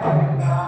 Govardhana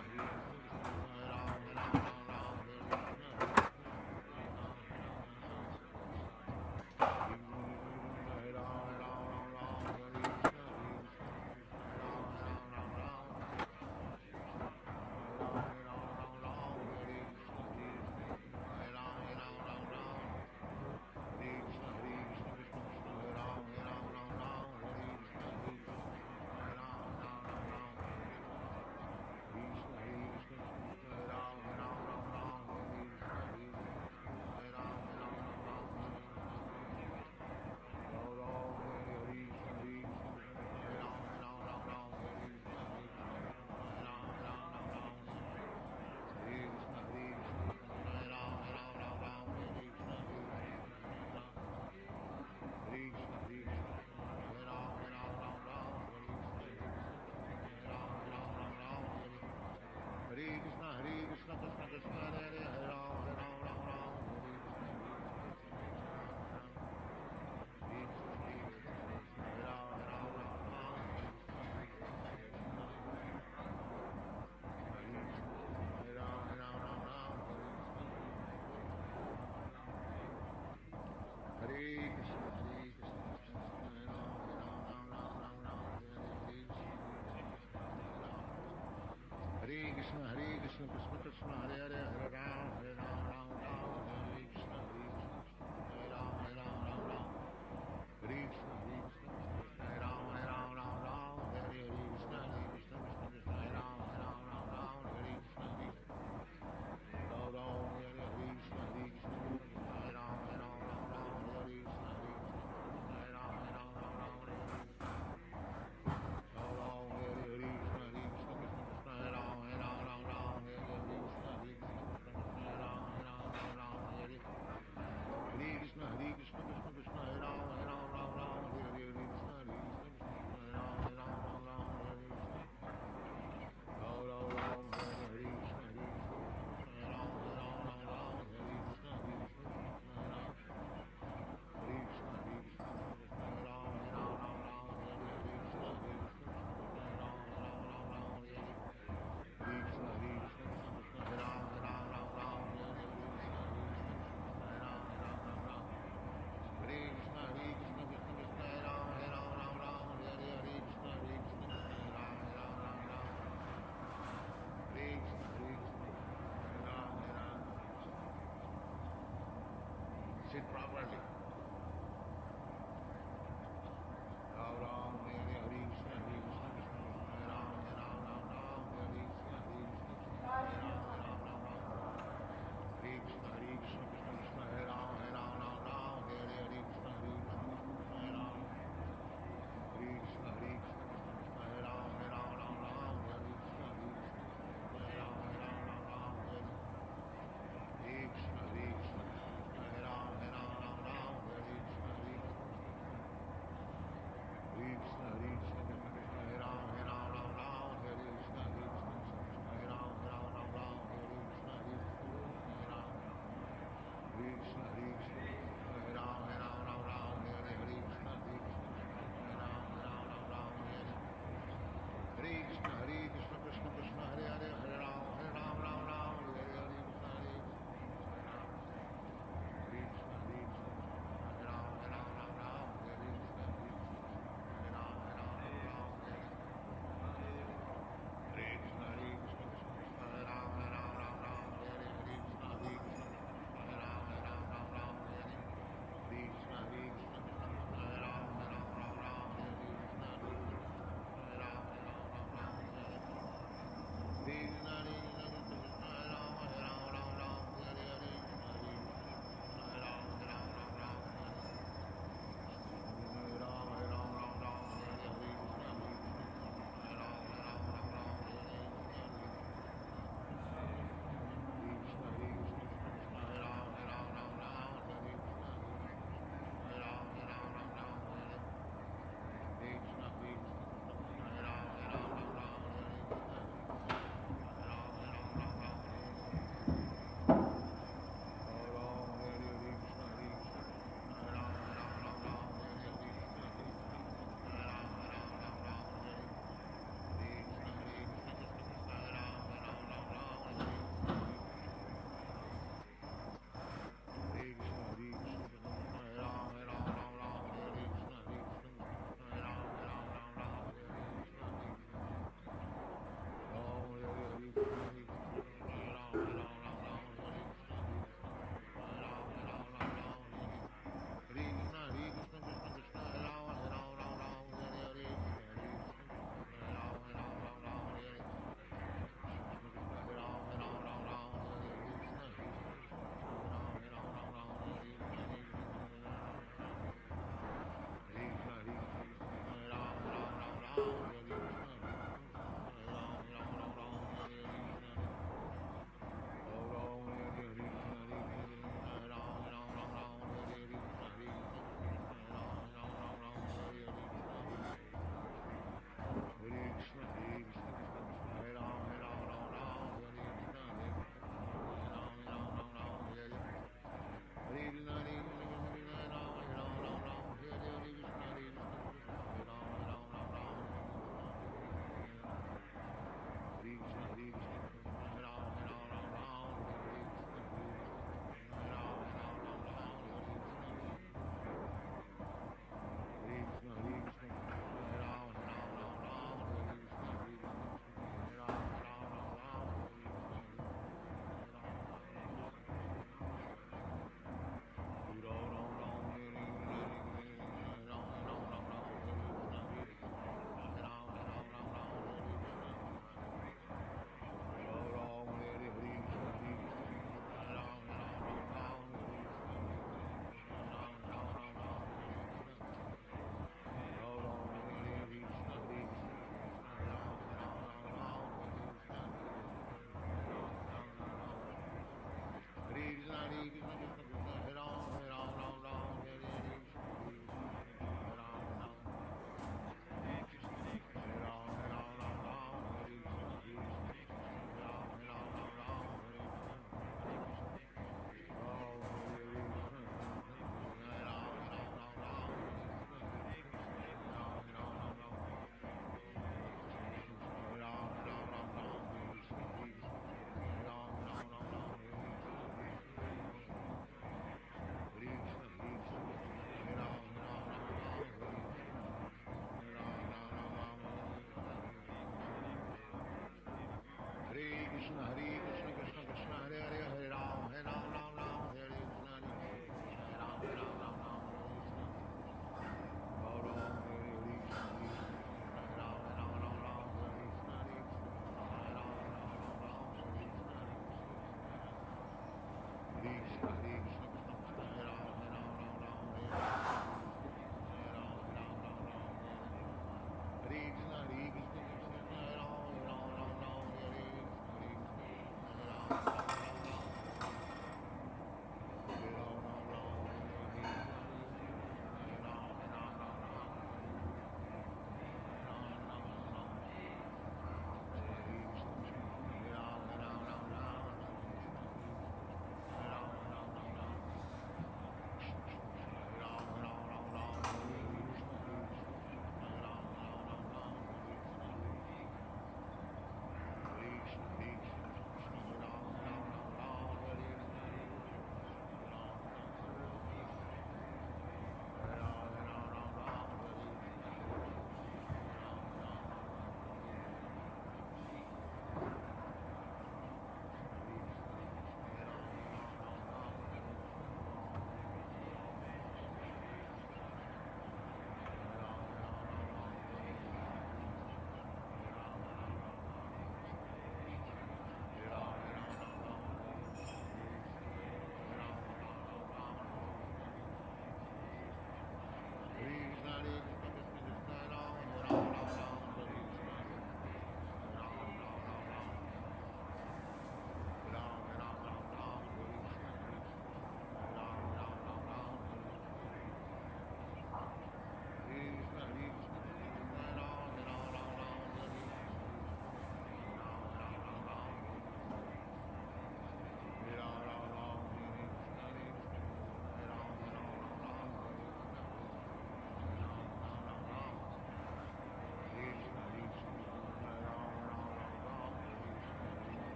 Sit properly. Ram Ram Hare Hare Krishna Hare Krishna Krishna Krishna Hare Ram Hare Ram Ram Ram Hare Krishna Hare Krishna Hare Ram Hare Ram Ram Ram Hare Krishna Krishna Krishna Hare Ram Hare Ram Ram Ram Hare Hare Krishna Hare Krishna Krishna Hare Ram Hare Krishna Krishna Krishna Hare Ram Hare Ram Ram Ram Hare Krishna Krishna Hare Ram Hare Ram Ram Ram Hare Krishna Krishna Hare Ram Hare Ram Ram Ram Hare Krishna Krishna Krishna Krishna Krishna Hare Ram Hare Ram Ram Ram Hare Krishna Krishna Krishna Hare Ram Hare Ram Ram Ram Hare Krishna Krishna Hare Ram Krishna Krishna Hare Ram Hare Ram Ram Ram Hare Hare Krishna Krishna Hare Ram Hare Ram Ram Ram Hare Krishna Krishna Krishna Hare Hare Hare Ram Hare Ram Ram Ram Hare Hare Krishna Krishna Hare Ram Hare Ram Ram Ram Hare Krishna Hare Ram Hare Ram Ram Ram Hare Krishna Krishna Krishna Hare Ram Hare Ram Ram Ram Hare Hare Krishna Krishna Hare Ram Hare Ram Ram Ram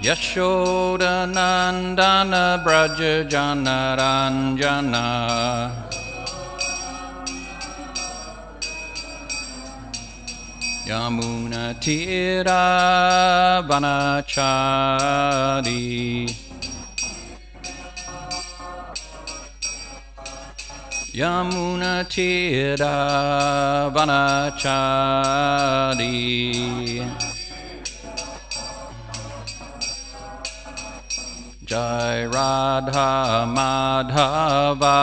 Yashoda Nandana Braja Jana Ranjana Yamuna Tira Vanachari Yamuna Tira Vanachari Jai Radha Madhava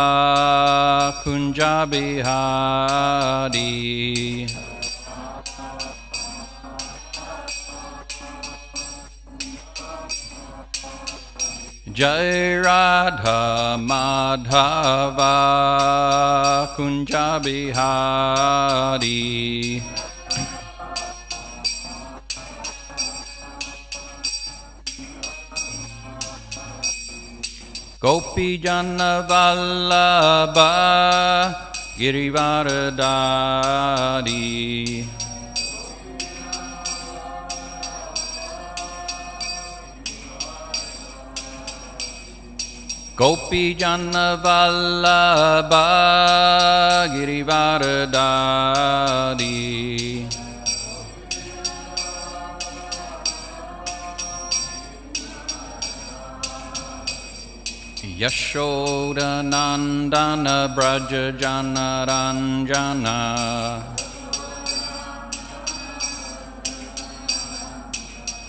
Kunja Bihari Jai Radha Madhava Kunja Bihari Gopi Jana Vallabha Girivaradari Gopi Jana Vallabha Girivaradari Yashoda Nandana Braja Jana Ranjana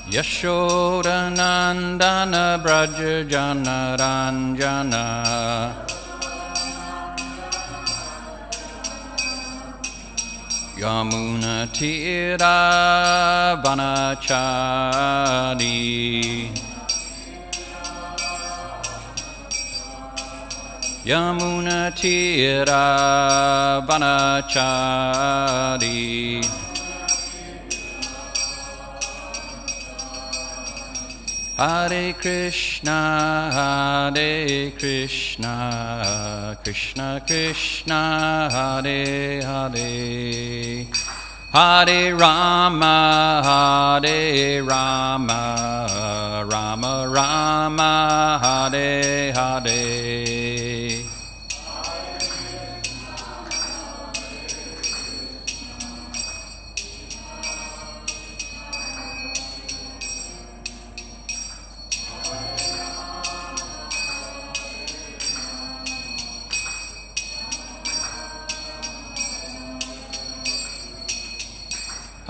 Yashoda Nandana Braja Jana Ranjana Yamuna Tira Vanachari Yamuna Tira Vanachari Hare Krishna Krishna Krishna Hare Hare Hare Rama Rama Rama Hare Hare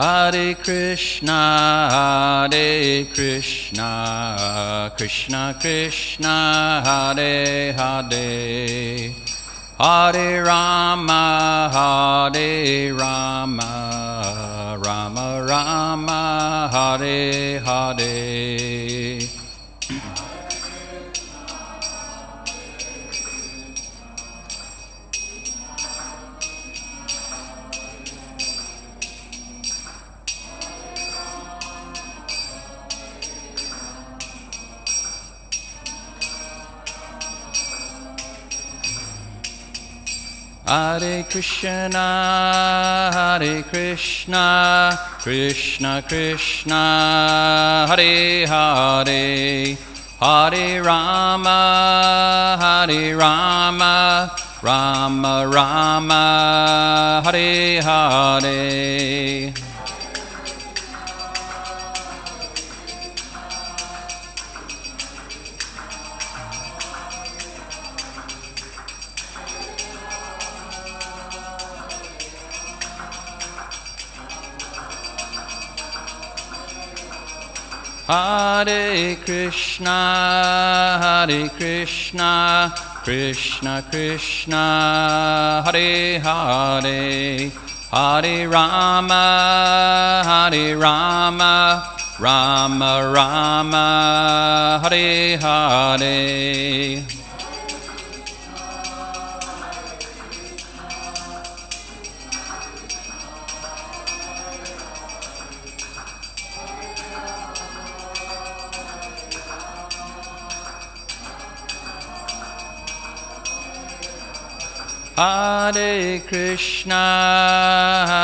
Hare Krishna, Krishna Krishna, Hare Hare, Hare Rama, Rama Rama, Hare Hare. Hare Krishna, Krishna Krishna, Hare Hare, Hare Rama, Rama Rama, Hare Hare. Hare Krishna, Krishna Krishna, Hare Hare, Hare Rama, Rama Rama, Hare Hare.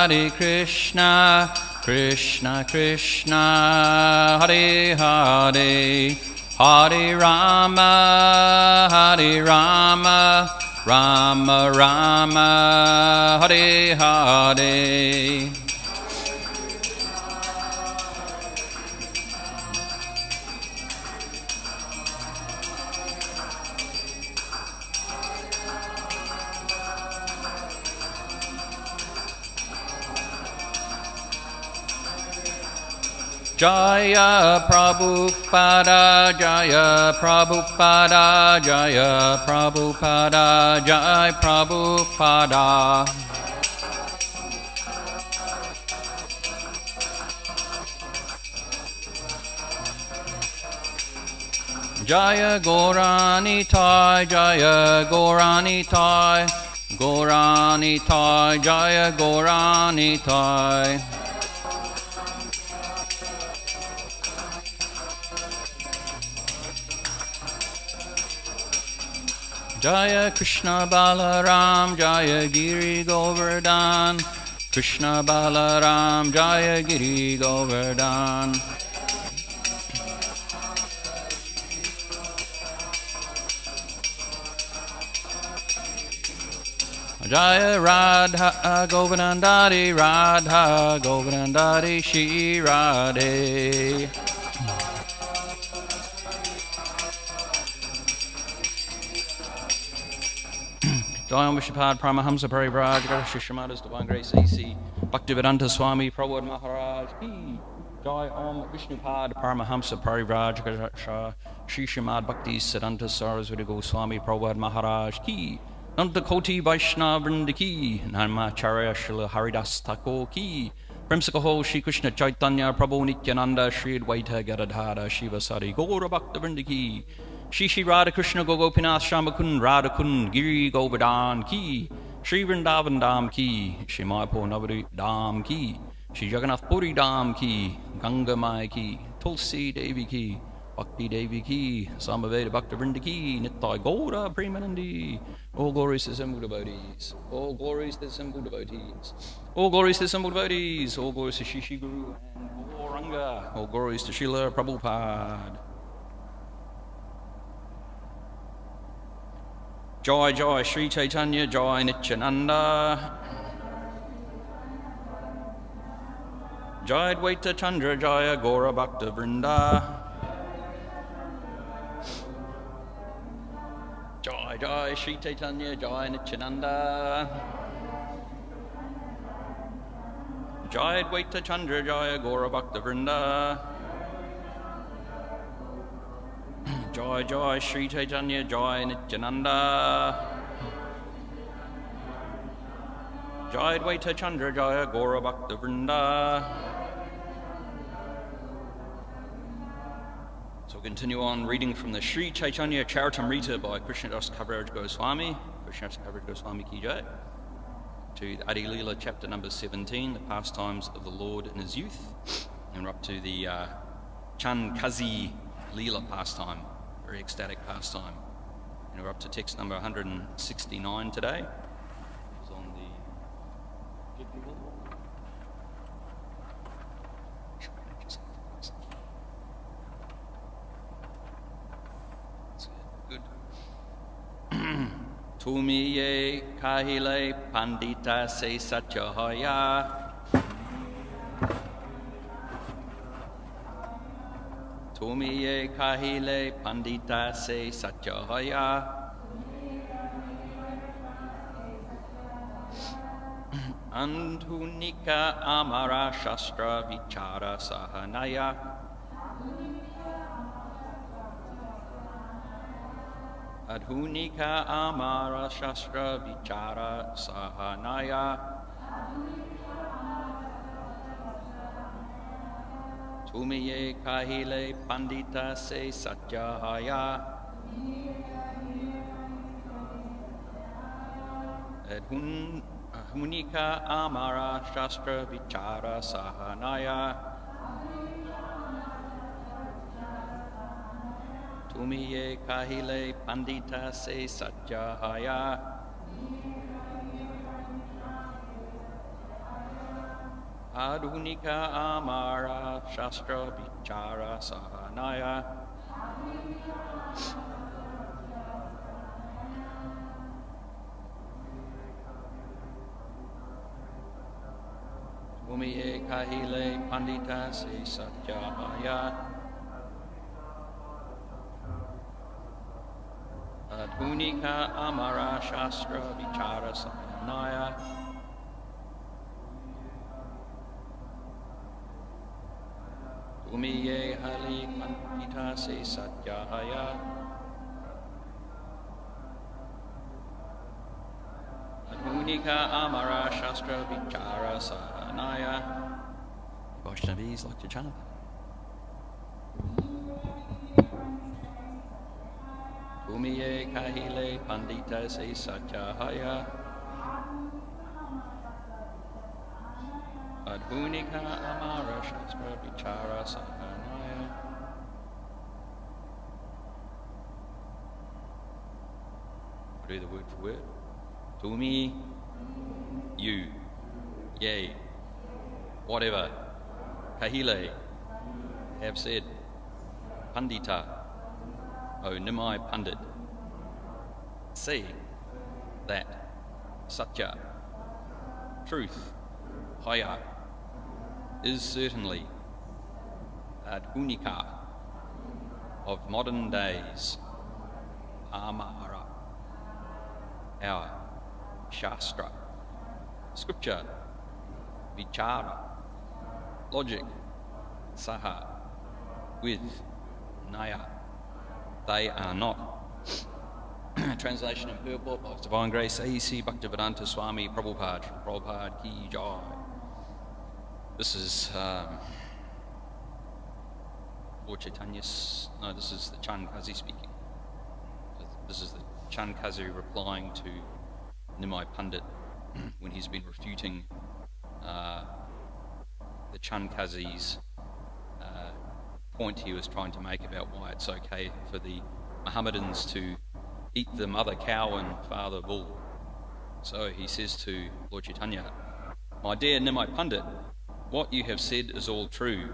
Hare Krishna, Krishna Krishna, Hare Hare, Hare Rama, Rama Rama, Hare Hare. Jaya Prabhupada, Jaya Prabhupada, Jaya Prabhupada, Jaya Prabhupada. Jaya Gauranitai, Jaya Gauranitai, Gauranitai, Jaya Gauranitai. Jaya Krishna Balaram, Jaya Giri Govardhan, Krishna Balaram, Jaya Giri Govardhan. Jaya Radha Govardhandari, Radha Govardhandari, Shri Radhe. Jayam Vishapad Paramahamsa Parivraj, Shri Shramadas Divine Grace A.C. Bhaktivedanta Swami Prabhupada Maharaj Ki. Jai Om Vishnupad Paramahamsa Parivraj, Shri Srimad Bhakti Siddhanta Saraswati Goswami Prabhupada Maharaj Ki. Nanda Koti Vaishnava Vrinda Ki. Namacharya Srila Haridas Thakur Ki. Premsakaho Shri Krishna Chaitanya Prabhu Nityananda Shri Advaita Gadadhara Shivasari Gaura Bhakta Vrinda Ki. Shri Shri Radha Krishna Gopinath Shamakun Radhakun Giri Govardhan Ki. Shri Vrindavan Dham Ki. Shri Mayapur Navadvip Dham Ki. Shri Jagannath Puri Dham Ki. Ganga Mai Ki. Tulsi Devi Ki. Bhakti Devi Ki. Samaveda Bhakta Vrinda Ki. Nittai Gaura Premanandi. All glories to the assembled devotees. All glories to the assembled devotees. All glories to the assembled devotees. All glories to Shri Shri Guru and Gauranga. All glories to Srila Prabhupada. Jai Jai Shri Chaitanya, Jai Nityananda. Jai Advaita Chandra, Jaya Gaura Bhakta Vrinda. Jai Jai Shri Chaitanya, Jai Nityananda. Jai Advaita Chandra Jaya Gaura Bhakta Vrinda. Jai Jai Sri Chaitanya Jai Nityananda. Jai Advaita Chandra Jaya Gaura Bhakta Vrinda. So we'll continue on reading from the Sri Chaitanya Charitamrita by Krishnadas Kaviraj Goswami. Krishnadas Kaviraj Goswami Ki Jai. To the Adi Leela chapter number 17, the pastimes of the Lord in his youth. And we're up to the Chankazi Leela pastime, very ecstatic pastime. And we're up to text number 169 today. It's on the good. Tumiye kahile pandita se satyahaya. Tumiye kahile pandita se satyahaya. Andhunika amara shastra vichara sahanaya. Adhunika amara shastra vichara sahanaya. Tumiye kahile pandita se satyahaya. Adhunika amara shastra vichara sahanaya. Tumiye kahile pandita se satyahaya. Adhunika amara shastra vichara sahanaya. Tumiye kahile pandita se satyahaya. Adhunika amara shastra vichara sahanaya. Tumiye hali pandita se satyahaya. Adhunika amara shastra vichara sahanaya. Vaishnavis like to chant. Tumiye kahile pandita se satyahaya. Adhunika amara shastra vichara sahanaya. I'll do the word for word. Tumi, you, yea, whatever, kahile, have said, pandita, O Nimai Pandit, say that Satya, truth, Haya, is certainly Adhunika of modern days, Amara, our Shastra, scripture, Vichara, logic, Saha, with Naya. They are not. Translation and purport by His Divine Grace A.C. Bhaktivedanta Swami Prabhupada. Prabhupada Ki Jai. This is Lord Chaitanya's. No, this is the Chankazi speaking. This is the Chankazi replying to Nimai Pandit when he's been refuting the Chankazi's point he was trying to make about why it's okay for the Mohammedans to eat the mother cow and father bull. So he says to Lord Chaitanya, "My dear Nimai Pandit, what you have said is all true.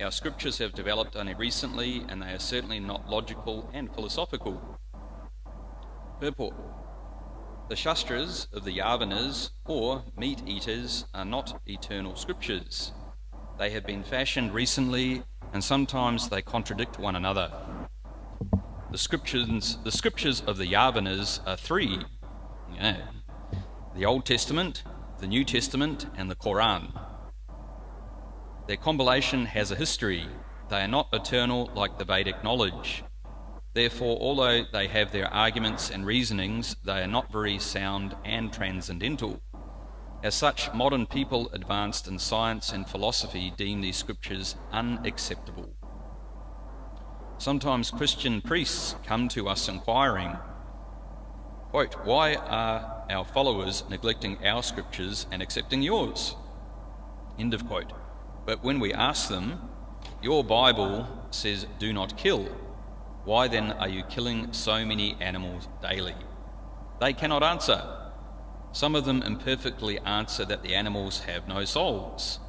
Our scriptures have developed only recently, and they are certainly not logical and philosophical." Purport: the Shastras of the Yavanas, or meat eaters, are not eternal scriptures. They have been fashioned recently, and sometimes they contradict one another. The scriptures of the Yavanas are three: the Old Testament, the New Testament, and the Quran. Their compilation has a history. They are not eternal like the Vedic knowledge. Therefore, although they have their arguments and reasonings, they are not very sound and transcendental. As such, modern people advanced in science and philosophy deem these scriptures unacceptable. Sometimes Christian priests come to us inquiring, quote, "Why are our followers neglecting our scriptures and accepting yours?" End of quote. But when we ask them, "Your Bible says do not kill. Why then are you killing so many animals daily?" They cannot answer. Some of them imperfectly answer that the animals have no souls.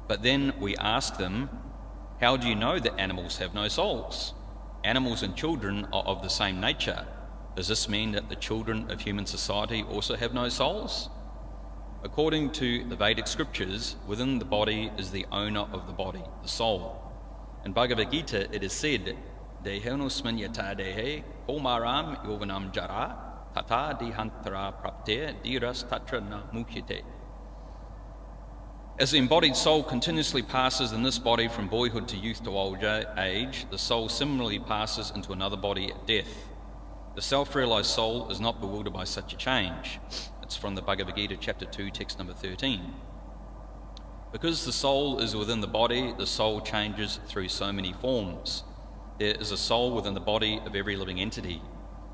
But then we ask them, "How do you know that animals have no souls? Animals and children are of the same nature. Does this mean that the children of human society also have no souls?" According to the Vedic scriptures, within the body is the owner of the body, the soul. In Bhagavad Gita it is said, "Dehenusmin yata dehe komaram yovanam jara tata dihantara prapte diras tatra na mukyate." As the embodied soul continuously passes in this body from boyhood to youth to old age, the soul similarly passes into another body at death. The self-realized soul is not bewildered by such a change. It's from the Bhagavad Gita, chapter 2, text number 13. Because the soul is within the body, the soul changes through so many forms. There is a soul within the body of every living entity,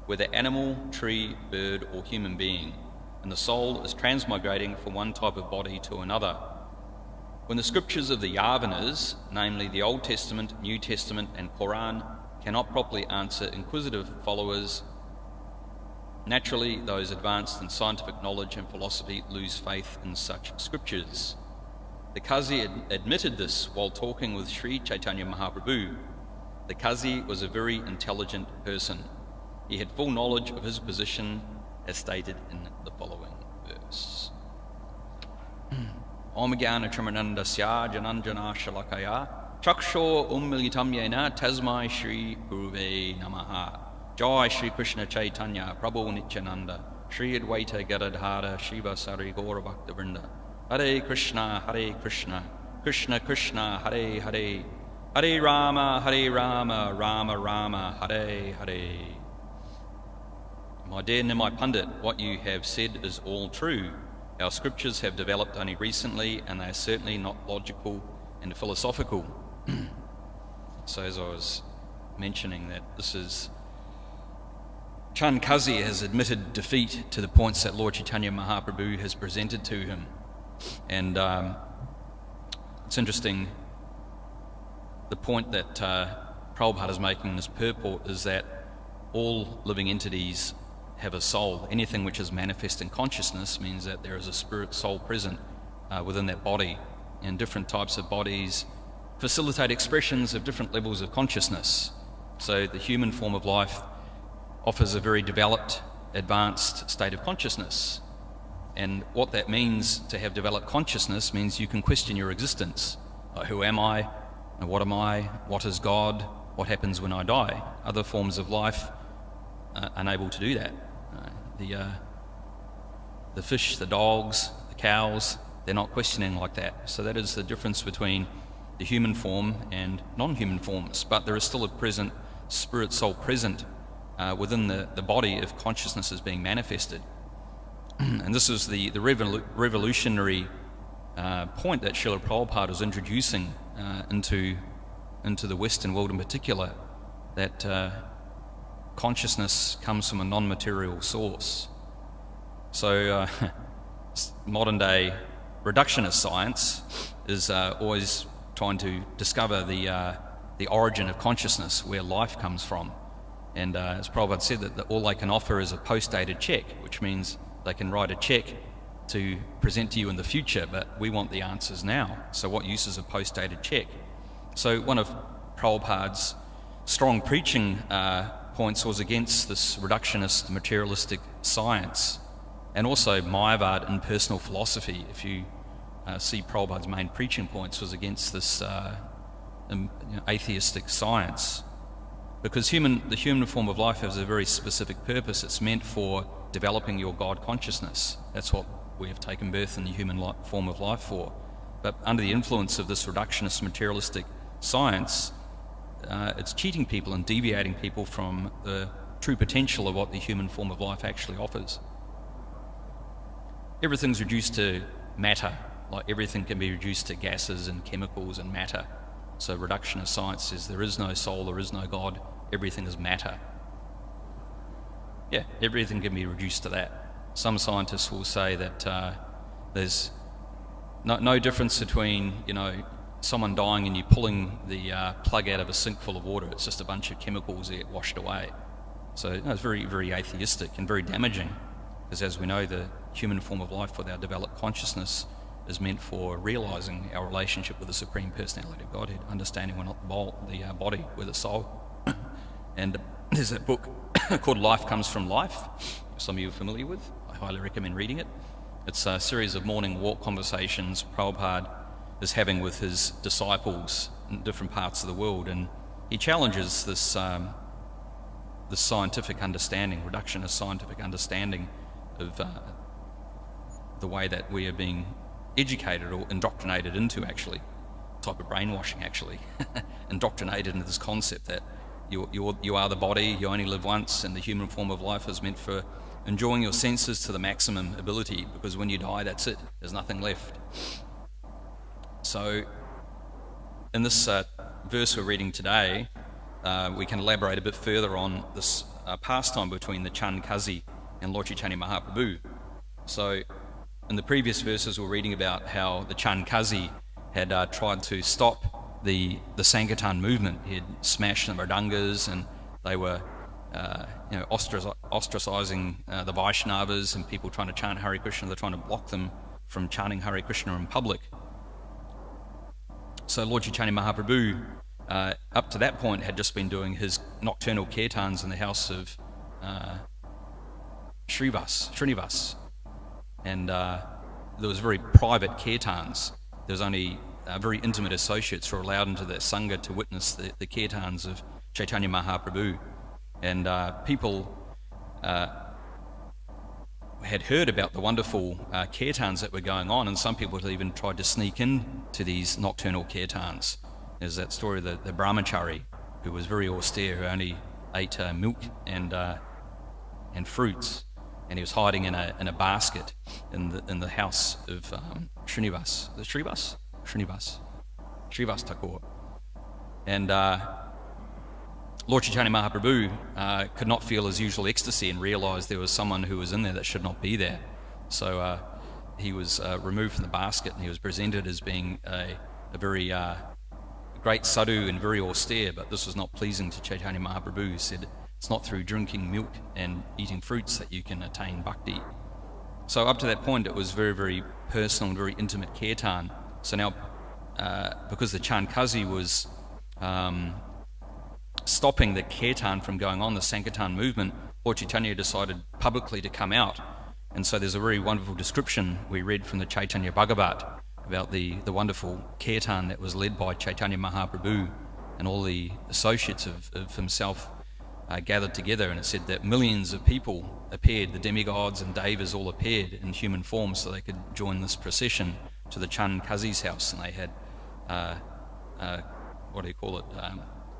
whether animal, tree, bird, or human being, and the soul is transmigrating from one type of body to another. When the scriptures of the Yavanas, namely the Old Testament, New Testament, and Quran, cannot properly answer inquisitive followers, naturally those advanced in scientific knowledge and philosophy lose faith in such scriptures. The Qazi admitted this while talking with Sri Chaitanya Mahaprabhu. The Qazi was a very intelligent person. He had full knowledge of his position as stated in the following verse. Om Jnana Trimanandasya Jananjana Shalakaya Chaksho Ummilitam Yena Tasmai Shri Guruve Namaha. Jai Shri Krishna Chaitanya Prabhu Nityananda Shri Advaita Gadadhara Shiva Sari Gaura Bhakta Vrinda. Hare Krishna, Krishna Krishna, Hare Hare, Hare Rama, Rama Rama, Hare Hare. My dear Nimai Pundit, what you have said is all true. Our scriptures have developed only recently, and they are certainly not logical and philosophical. So as I was mentioning that this is... Chand Kazi has admitted defeat to the points that Lord Chaitanya Mahaprabhu has presented to him. And it's interesting, the point that Prabhupada is making in this purport is that all living entities have a soul. Anything which is manifest in consciousness means that there is a spirit soul present within that body, and different types of bodies facilitate expressions of different levels of consciousness. So the human form of life offers a very developed, advanced state of consciousness. And what that means to have developed consciousness means you can question your existence. Who am I? What am I? What is God? What happens when I die? Other forms of life are unable to do that. The fish, the dogs, the cows, they're not questioning like that. So that is the difference between the human form and non-human forms. But there is still a present spirit soul present within the body if consciousness is being manifested. And this is the revolutionary point that Srila Prabhupada was introducing into the Western world in particular, that consciousness comes from a non-material source. So modern day reductionist science is always trying to discover the origin of consciousness, where life comes from. And as Prabhupada said, that all they can offer is a post-dated check, which means they can write a check to present to you in the future, but we want the answers now. So what use is a post-dated check? So one of Prabhupada's strong preaching points was against this reductionist materialistic science, and also Mayavad and personal philosophy. If you see Prabhupada's main preaching points was against this atheistic science, because the human form of life has a very specific purpose. It's meant for developing your God consciousness. That's what we have taken birth in the human form of life for. But under the influence of this reductionist materialistic science, it's cheating people and deviating people from the true potential of what the human form of life actually offers. Everything's reduced to matter, like everything can be reduced to gases and chemicals and matter. So reductionist science says there is no soul, there is no God, everything is matter. Yeah, everything can be reduced to that. Some scientists will say that there's no difference between, someone dying and you pulling the plug out of a sink full of water. It's just a bunch of chemicals that get washed away. So it's very, very atheistic and very damaging, because as we know, the human form of life with our developed consciousness is meant for realising our relationship with the Supreme Personality of Godhead, understanding we're not the body, we're the soul. And there's a book called Life Comes from Life, some of you are familiar with. I highly recommend reading it. It's a series of morning walk conversations Prabhupada is having with his disciples in different parts of the world, and he challenges this scientific understanding, reductionist scientific understanding of the way that we are being educated or indoctrinated into, actually, type of brainwashing, actually, indoctrinated into this concept that you are the body, you only live once, and the human form of life is meant for enjoying your senses to the maximum ability, because when you die, that's it, there's nothing left. So in this verse we're reading today, we can elaborate a bit further on this pastime between the Chand Kazi and Lord Chaitanya Mahaprabhu. So in the previous verses we're reading about how the Chand Kazi had tried to stop the Sankirtan movement. He had smashed the mridangas, and they were ostracizing the Vaishnavas and people trying to chant Hare Krishna. They're trying to block them from chanting Hare Krishna in public. So Lord Chaitanya Mahaprabhu, up to that point, had just been doing his nocturnal kirtans in the house of Srinivas. And there was very private kirtans. There was only very intimate associates who were allowed into the Sangha to witness the kirtans of Chaitanya Mahaprabhu. And people had heard about the wonderful kirtans that were going on, and some people had even tried to sneak in to these nocturnal kirtans. There's that story of the brahmachari, who was very austere, who only ate milk and fruits, and he was hiding in a basket in the house of Srinivas. Is it Srinivas Thakur. And Lord Chaitanya Mahaprabhu could not feel his usual ecstasy and realised there was someone who was in there that should not be there. So he was removed from the basket, and he was presented as being a very great sadhu and very austere, but this was not pleasing to Chaitanya Mahaprabhu, who said it's not through drinking milk and eating fruits that you can attain bhakti. So up to that point it was very, very personal and very intimate kirtan. So now because the Chand Kazi was stopping the kirtan from going on, the Sankirtan movement, Lord Chaitanya decided publicly to come out. And so there's a very wonderful description we read from the Chaitanya Bhagavat about the wonderful kirtan that was led by Chaitanya Mahaprabhu and all the associates of himself gathered together. And it said that millions of people appeared, the demigods and devas all appeared in human form so they could join this procession to the Chand Kazi's house. And they had,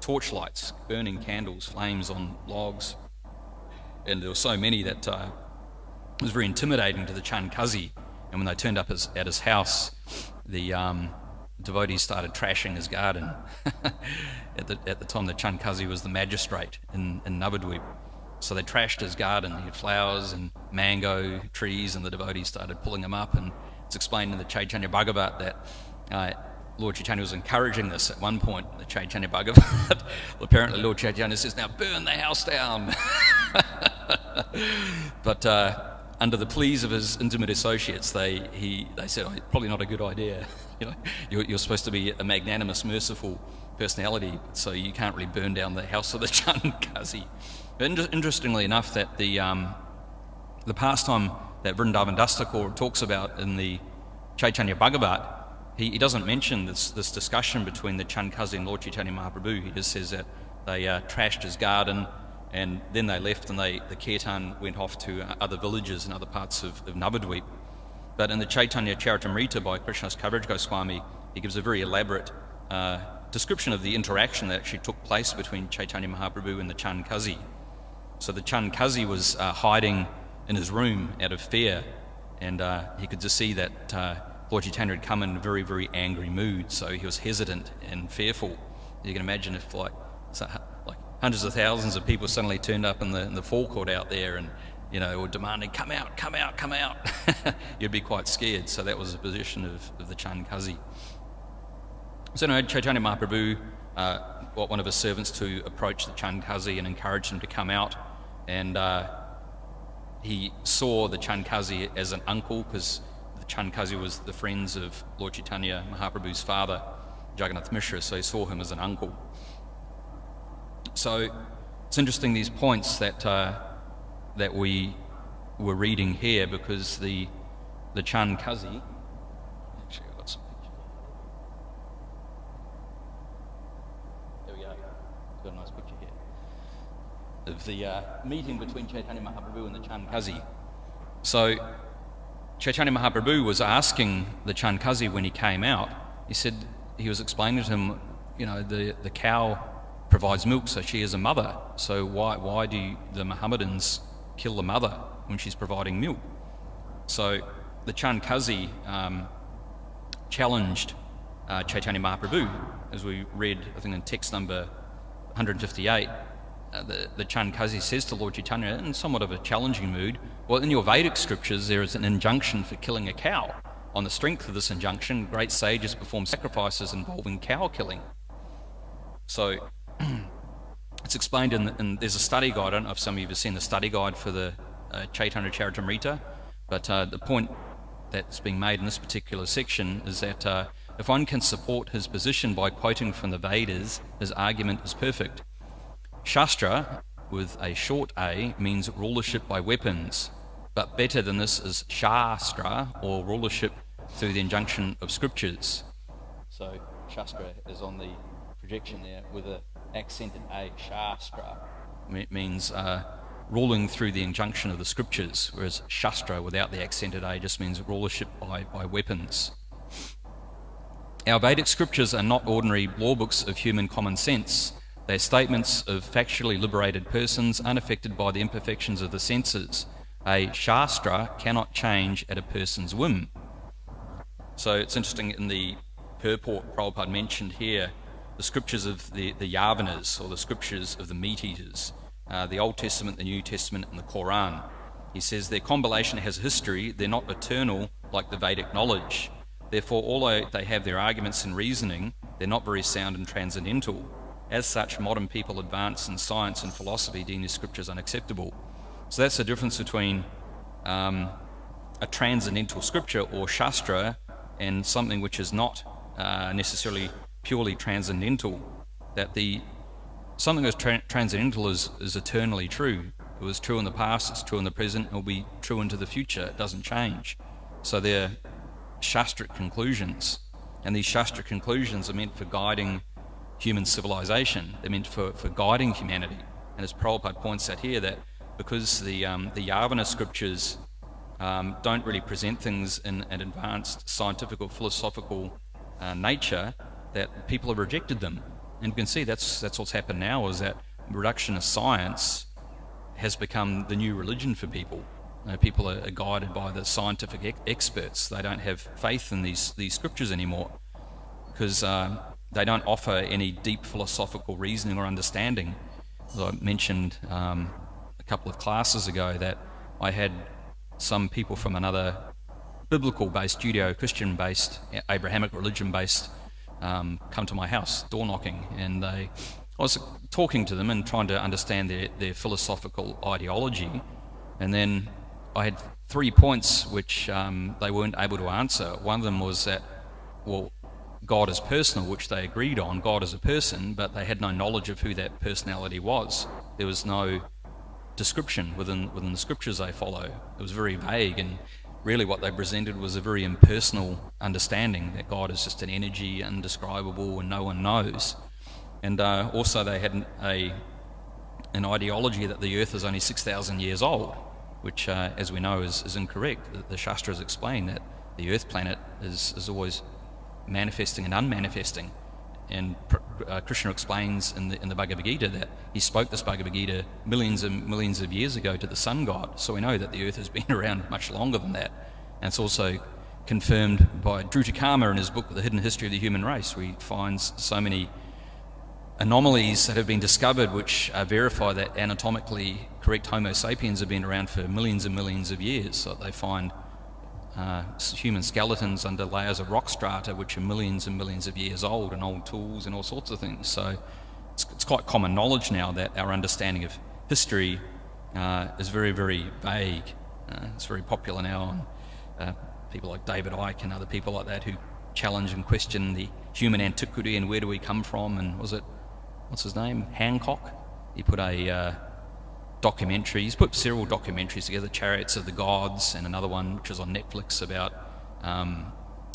torchlights, burning candles, flames on logs. And there were so many that it was very intimidating to the Chand Kazi. And when they turned up at his house, the devotees started trashing his garden. At the time, the Chand Kazi was the magistrate in Navadvip. So they trashed his garden. He had flowers and mango trees, and the devotees started pulling them up. And it's explained in the Chaitanya Bhagavat that Lord Chaitanya was encouraging this at one point in the Chaitanya Bhagavat. Apparently Lord Chaitanya says, now burn the house down. But under the pleas of his intimate associates, they said, oh, probably not a good idea. You're supposed to be a magnanimous, merciful personality, so you can't really burn down the house of the Chand Kazi. But interestingly enough, that the pastime that Vrindavan Das Thakur talks about in the Chaitanya Bhagavat, he doesn't mention this discussion between the Chand Kazi and Lord Chaitanya Mahaprabhu. He just says that they trashed his garden, and then they left, and the kirtan went off to other villages and other parts of Navadvip. But in the Chaitanya Charitamrita by Krishnadas Kaviraj Goswami, he gives a very elaborate description of the interaction that actually took place between Chaitanya Mahaprabhu and the Chandkazi. So the Chandkazi was hiding in his room out of fear, and he could just see that Lord Chaitanya had come in a very, very angry mood, so he was hesitant and fearful. You can imagine if like hundreds of thousands of people suddenly turned up in the forecourt out there and, you know, were demanding, come out, come out, come out. You'd be quite scared. So that was the position of the Chandkazi. So anyway, Chaitanya Mahaprabhu got one of his servants to approach the Chandkazi and encourage him to come out. And he saw the Chandkazi as an uncle, because the Chandkazi was the friends of Lord Chaitanya Mahaprabhu's father, Jagannath Mishra, so he saw him as an uncle. So it's interesting, these points that we were reading here, because the Chandkazi, actually I've got some pictures. There we go. I've got a nice picture here of the meeting between Chaitanya Mahaprabhu and the Chandkazi. So Chaitanya Mahaprabhu was asking the Chandkazi when he came out, he was explaining to him, you know, the cow provides milk, so she is a mother. So why do the Mohammedans kill the mother when she's providing milk? So the Chandkazi challenged Chaitanya Mahaprabhu, as we read, I think in text number 158. The Chandkazi says to Lord Chaitanya, in somewhat of a challenging mood, well, in your Vedic scriptures there is an injunction for killing a cow. On the strength of this injunction, great sages perform sacrifices involving cow killing. So it's explained there's a study guide. I don't know if some of you have seen the study guide for the Chaitanya Charitamrita, but the point that's being made in this particular section is that if one can support his position by quoting from the Vedas, his argument is perfect. Shastra, with a short a, means rulership by weapons, but better than this is Shastra, or rulership through the injunction of scriptures. So Shastra is on the projection there with an accented a, Shastra. It means ruling through the injunction of the scriptures, whereas Shastra without the accented a just means rulership by weapons. Our Vedic scriptures are not ordinary law books of human common sense. They're statements of factually liberated persons unaffected by the imperfections of the senses. A Shastra cannot change at a person's whim. So it's interesting, in the purport Prabhupada mentioned here the scriptures of the Yavanas, or the scriptures of the meat eaters, the Old Testament, the New Testament, and the Quran. He says their combination has history, they're not eternal like the Vedic knowledge. Therefore, although they have their arguments and reasoning, they're not very sound and transcendental. As such, modern people advanced in science and philosophy deem these scriptures unacceptable. So that's the difference between a transcendental scripture, or Shastra, and something which is not necessarily purely transcendental. That something that's transcendental is eternally true. It was true in the past, it's true in the present, it will be true into the future. It doesn't change. So they're Shastric conclusions, and these Shastric conclusions are meant for guiding human civilization. They're meant for guiding humanity. And as Prabhupada points out here, that because the Yavana scriptures don't really present things in an advanced scientific or philosophical nature, that people have rejected them. And you can see that's what's happened now, is that reductionist science has become the new religion for people. People are guided by the scientific experts. They don't have faith in these scriptures anymore, because they don't offer any deep philosophical reasoning or understanding. As I mentioned a couple of classes ago, that I had some people from another biblical-based, Judeo-Christian-based, Abrahamic religion-based come to my house, door knocking, and I was talking to them and trying to understand their philosophical ideology, and then I had 3 points which they weren't able to answer. One of them was that, well, God is personal, which they agreed on. God is a person, but they had no knowledge of who that personality was. There was no description within the scriptures they follow. It was very vague, and really what they presented was a very impersonal understanding that God is just an energy, indescribable, and no one knows. And also they had an ideology that the earth is only 6,000 years old. which, as we know, is incorrect. The Shastras explain that the Earth planet is always manifesting and unmanifesting. And Krishna explains in the Bhagavad Gita that he spoke this Bhagavad Gita millions and millions of years ago to the sun god. So we know that the Earth has been around much longer than that. And it's also confirmed by Dhrutakama in his book, The Hidden History of the Human Race, where he finds so many anomalies that have been discovered which verify that anatomically correct Homo sapiens have been around for millions and millions of years. So they find human skeletons under layers of rock strata which are millions and millions of years old, and old tools and all sorts of things. So it's quite common knowledge now that our understanding of history is very, very vague. It's very popular now, and people like David Icke and other people like that who challenge and question the human antiquity and where do we come from. And what's his name? Hancock? He put a documentary. He's put several documentaries together, Chariots of the Gods, and another one which is on Netflix about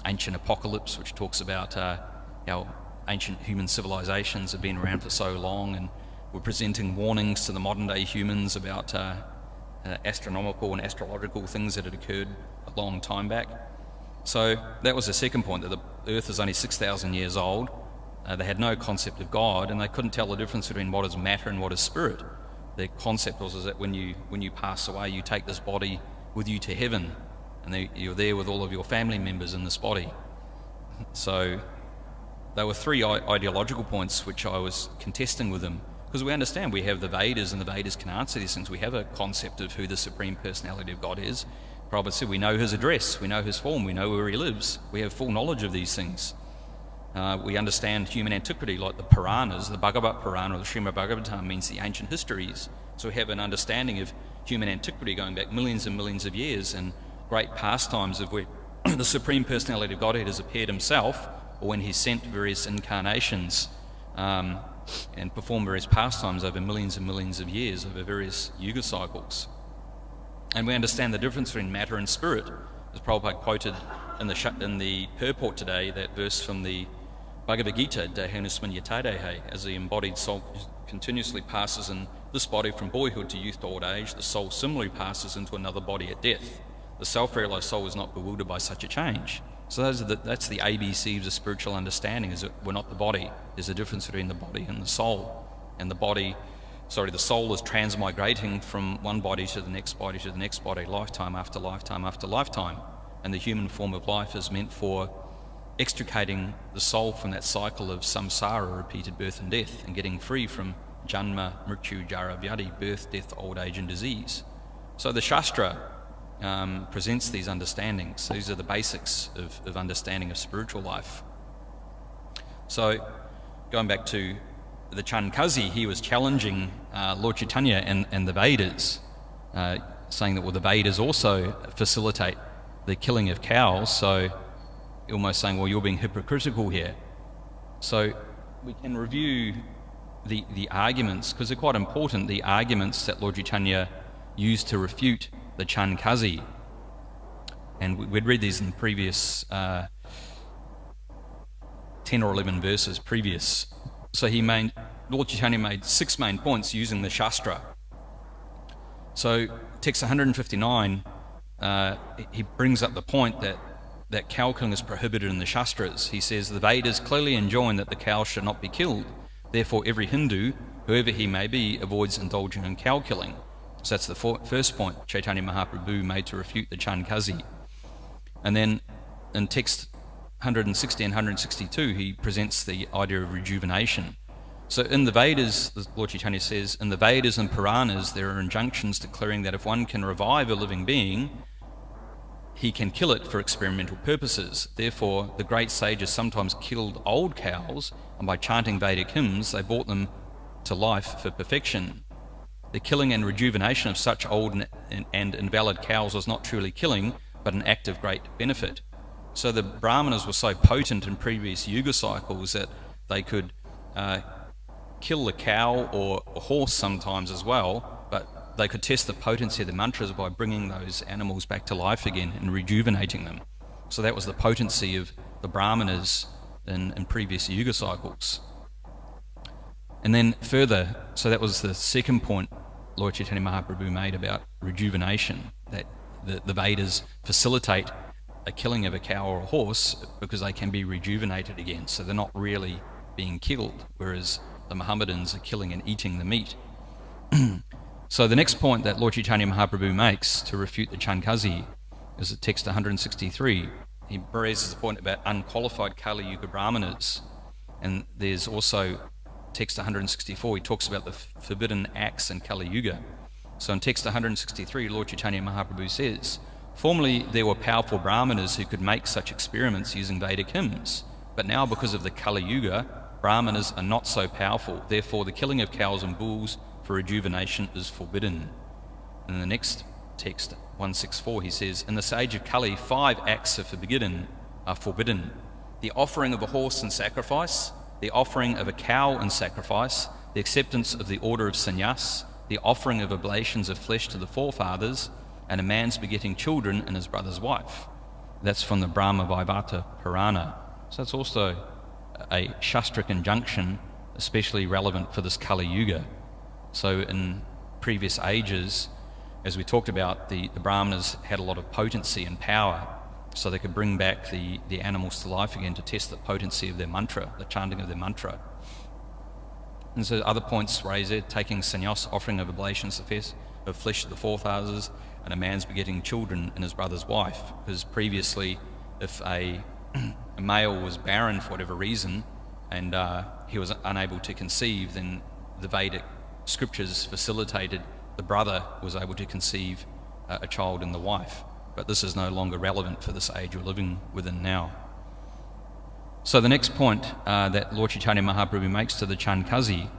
ancient apocalypse, which talks about how ancient human civilizations have been around for so long and were presenting warnings to the modern day humans about astronomical and astrological things that had occurred a long time back. So that was the second point, that the Earth is only 6,000 years old. They had no concept of God, and they couldn't tell the difference between what is matter and what is spirit. Their concept was that when you pass away, you take this body with you to heaven, and you're there with all of your family members in this body. So there were three ideological points which I was contesting with them, because we understand we have the Vedas, and the Vedas can answer these things. We have a concept of who the Supreme Personality of God is. Prabhupada said we know his address, we know his form, we know where he lives. We have full knowledge of these things. We understand human antiquity, like the Puranas. The Bhagavad Purana or the Srimad Bhagavatam means the ancient histories. So we have an understanding of human antiquity going back millions and millions of years, and great pastimes of where the Supreme Personality of Godhead has appeared himself, or when he's sent various incarnations and performed various pastimes over millions and millions of years, over various yuga cycles. And we understand the difference between matter and spirit. As Prabhupada quoted in the purport today, that verse from the Bhagavad Gita, Dehanusman Yatadehe, as the embodied soul continuously passes in this body from boyhood to youth to old age, the soul similarly passes into another body at death. The self-realized soul is not bewildered by such a change. So that's the ABCs of spiritual understanding, is that we're not the body. There's a difference between the body and the soul. And the soul is transmigrating from one body to the next body to the next body, lifetime after lifetime after lifetime. And the human form of life is meant for extricating the soul from that cycle of samsara, repeated birth and death, and getting free from janma, mrityu, jara, vyadi, birth, death, old age and disease. So the Shastra presents these understandings. These are the basics of understanding of spiritual life. So going back to the Chankazi, he was challenging Lord Chaitanya and the Vedas, saying that the Vedas also facilitate the killing of cows, so almost saying, you're being hypocritical here. So we can review the arguments, because they're quite important, the arguments that Lord Chaitanya used to refute the Chankazi. And we'd read these in the previous 10 or 11 verses previous. So Lord Chaitanya made 6 main points using the Shastra. So text 159, he brings up the point that cow killing is prohibited in the Shastras. He says, the Vedas clearly enjoin that the cow should not be killed. Therefore, every Hindu, whoever he may be, avoids indulging in cow killing. So that's the first point Chaitanya Mahaprabhu made to refute the Chankazi. And then in text 160 and 162, he presents the idea of rejuvenation. So in the Vedas, Lord Chaitanya says, in the Vedas and Puranas, there are injunctions declaring that if one can revive a living being, he can kill it for experimental purposes. Therefore, the great sages sometimes killed old cows, and by chanting Vedic hymns, they brought them to life for perfection. The killing and rejuvenation of such old and invalid cows was not truly killing, but an act of great benefit. So the Brahmanas were so potent in previous yuga cycles that they could kill the cow or a horse sometimes as well, but they could test the potency of the mantras by bringing those animals back to life again and rejuvenating them. So that was the potency of the Brahmanas in previous yuga cycles. And then further, so that was the second point Lord Chaitanya Mahaprabhu made about rejuvenation, that the Vedas facilitate a killing of a cow or a horse because they can be rejuvenated again, so they're not really being killed, whereas the Mohammedans are killing and eating the meat. So the next point that Lord Chaitanya Mahaprabhu makes to refute the Chandkazi is at text 163. He raises the point about unqualified Kali Yuga Brahmanas, and there's also text 164, he talks about the forbidden acts in Kali Yuga. So in text 163, Lord Chaitanya Mahaprabhu says, formerly there were powerful Brahmanas who could make such experiments using Vedic hymns, but now because of the Kali Yuga, Brahmanas are not so powerful, therefore the killing of cows and bulls for rejuvenation is forbidden. And in the next text, 164, he says, in this age of Kali, 5 acts are forbidden. The offering of a horse in sacrifice, the offering of a cow in sacrifice, the acceptance of the order of sannyas, the offering of oblations of flesh to the forefathers, and a man's begetting children and his brother's wife. That's from the Brahma Vaivata Purana. So that's also a Shastric injunction, especially relevant for this Kali Yuga. So in previous ages, as we talked about, the Brahmanas had a lot of potency and power, so they could bring back the animals to life again to test the potency of their mantra, the chanting of their mantra. And so other points raised there, taking sannyas, offering of oblations of flesh to the forefathers, and a man's begetting children and his brother's wife. Because previously, if a male was barren for whatever reason, and he was unable to conceive, then the Vedic scriptures facilitated the brother was able to conceive a child in the wife. But this is no longer relevant for this age we're living within now. So the next point that Lord Chaitanya Mahaprabhu makes to the Chandkazi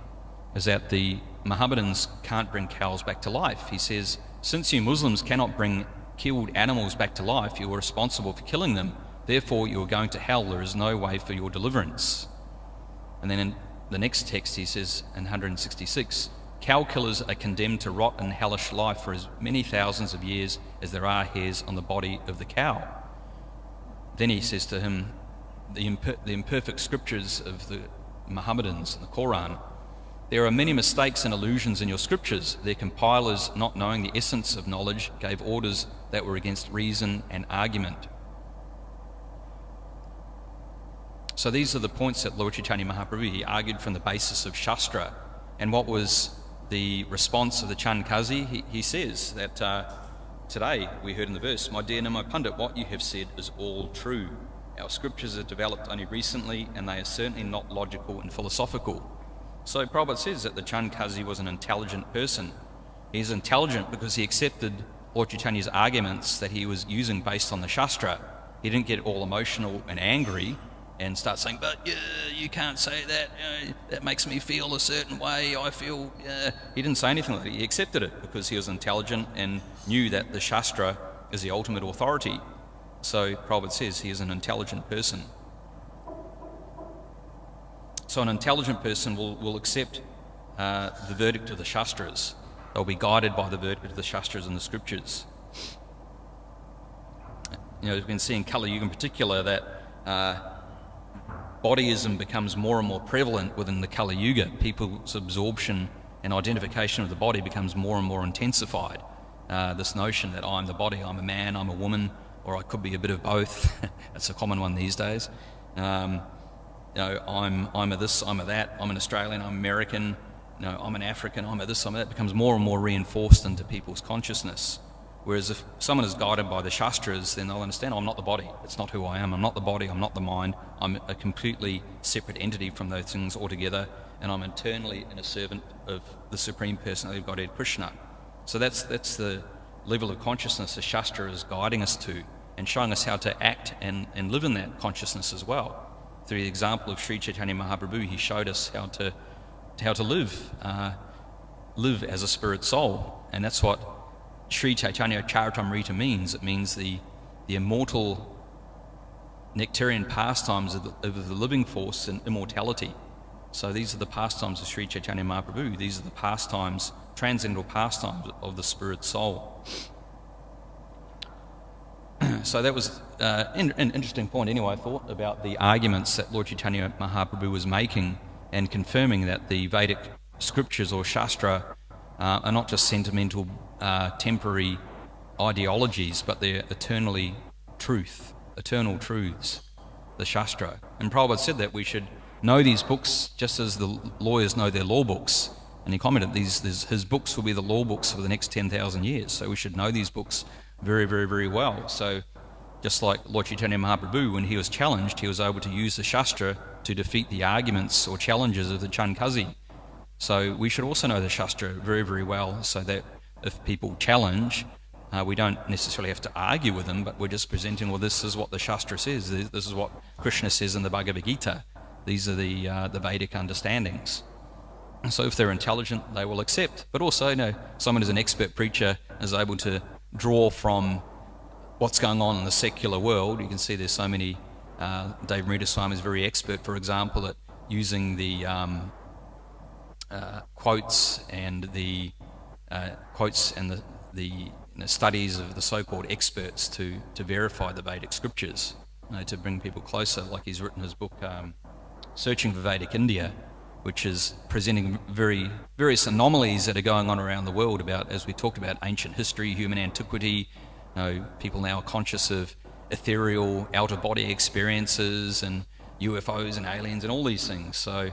is that the Mohammedans can't bring cows back to life. He says, since you Muslims cannot bring killed animals back to life, you are responsible for killing them. Therefore, you are going to hell. There is no way for your deliverance. And then in the next text, he says in 166, cow killers are condemned to rot in hellish life for as many thousands of years as there are hairs on the body of the cow. Then he says to him, the imperfect scriptures of the Mohammedans and the Quran, there are many mistakes and illusions in your scriptures. Their compilers, not knowing the essence of knowledge, gave orders that were against reason and argument. So these are the points that Lord Chaitanya Mahaprabhu, he argued from the basis of Shastra. And what was the response of the Chandkazi? He says that today, we heard in the verse, my dear Namo Pandit, what you have said is all true. Our scriptures are developed only recently, and they are certainly not logical and philosophical. So Prabhupada says that the Chandkazi was an intelligent person. He's intelligent because he accepted Lord Chaitanya's arguments that he was using based on the Shastra. He didn't get all emotional and angry and start saying, but you can't say that, that makes me feel a certain way, I feel... He didn't say anything like that. He accepted it because he was intelligent and knew that the Shastra is the ultimate authority. So Prabhupada says he is an intelligent person. So an intelligent person will accept the verdict of the Shastras. They'll be guided by the verdict of the Shastras and the scriptures. You know, we can see in Kali Yuga in particular that bodyism becomes more and more prevalent within the Kali Yuga. People's absorption and identification of the body becomes more and more intensified. This notion that I'm the body, I'm a man, I'm a woman, or I could be a bit of both. That's a common one these days. You know, I'm a this, I'm a that, I'm an Australian, I'm American, you know, I'm an African, I'm a this, I'm a that, becomes more and more reinforced into people's consciousness. Whereas if someone is guided by the Shastras, then they'll understand, I'm not the body, it's not who I am, I'm not the body, I'm not the mind, I'm a completely separate entity from those things altogether, and I'm internally a servant of the Supreme Personality of Godhead, Krishna. So that's the level of consciousness the Shastra is guiding us to, and showing us how to act and live in that consciousness as well. Through the example of Sri Chaitanya Mahaprabhu, he showed us how to live as a spirit soul, and that's what Sri Chaitanya Charitamrita means. It means the immortal nectarian pastimes of the living force and immortality. So these are the pastimes of Sri Chaitanya Mahaprabhu. These are the pastimes, transcendental pastimes of the spirit soul. So that was an interesting point anyway, I thought, about the arguments that Lord Chaitanya Mahaprabhu was making and confirming that the Vedic scriptures or Shastra are not just sentimental, temporary ideologies, but they're eternal truths, the Shastra. And Prabhupada said that we should know these books just as the lawyers know their law books. And he commented, his books will be the law books for the next 10,000 years. So we should know these books very, very, very well. So just like Lord Chaitanya Mahaprabhu, when he was challenged, he was able to use the Shastra to defeat the arguments or challenges of the Chandkazi. So we should also know the Shastra very, very well, so that if people challenge, we don't necessarily have to argue with them, but we're just presenting, well, this is what the Shastra says, this is what Krishna says in the Bhagavad Gita. These are the Vedic understandings. And so if they're intelligent, they will accept. But also, someone who's an expert preacher is able to draw from what's going on in the secular world. You can see there's so many. Dave Marita Swami is very expert, for example, at using the quotes and the studies of the so-called experts to verify the Vedic scriptures, to bring people closer. Like he's written his book, Searching for Vedic India, which is presenting various anomalies that are going on around the world about, as we talked about, ancient history, human antiquity. People now are conscious of ethereal, out-of-body experiences and UFOs and aliens and all these things. So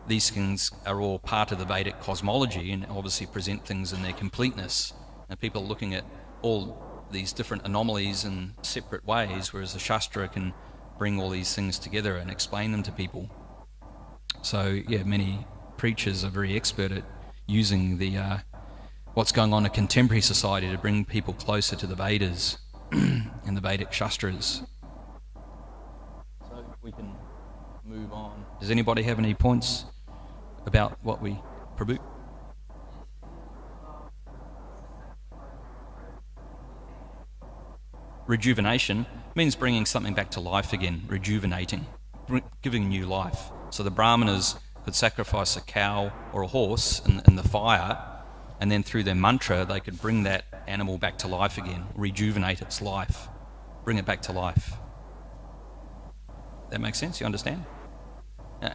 these things are all part of the Vedic cosmology and obviously present things in their completeness. And people are looking at all these different anomalies in separate ways, whereas the Shastra can bring all these things together and explain them to people. So, many preachers are very expert at using the what's going on in contemporary society to bring people closer to the Vedas and the Vedic Shastras. So we can move on. Does anybody have any points about what we Prabhu? Rejuvenation means bringing something back to life again, rejuvenating, giving new life. So the Brahmanas could sacrifice a cow or a horse in the fire, and then through their mantra they could bring that animal back to life again, rejuvenate its life, bring it back to life. That makes sense? You understand? Yeah.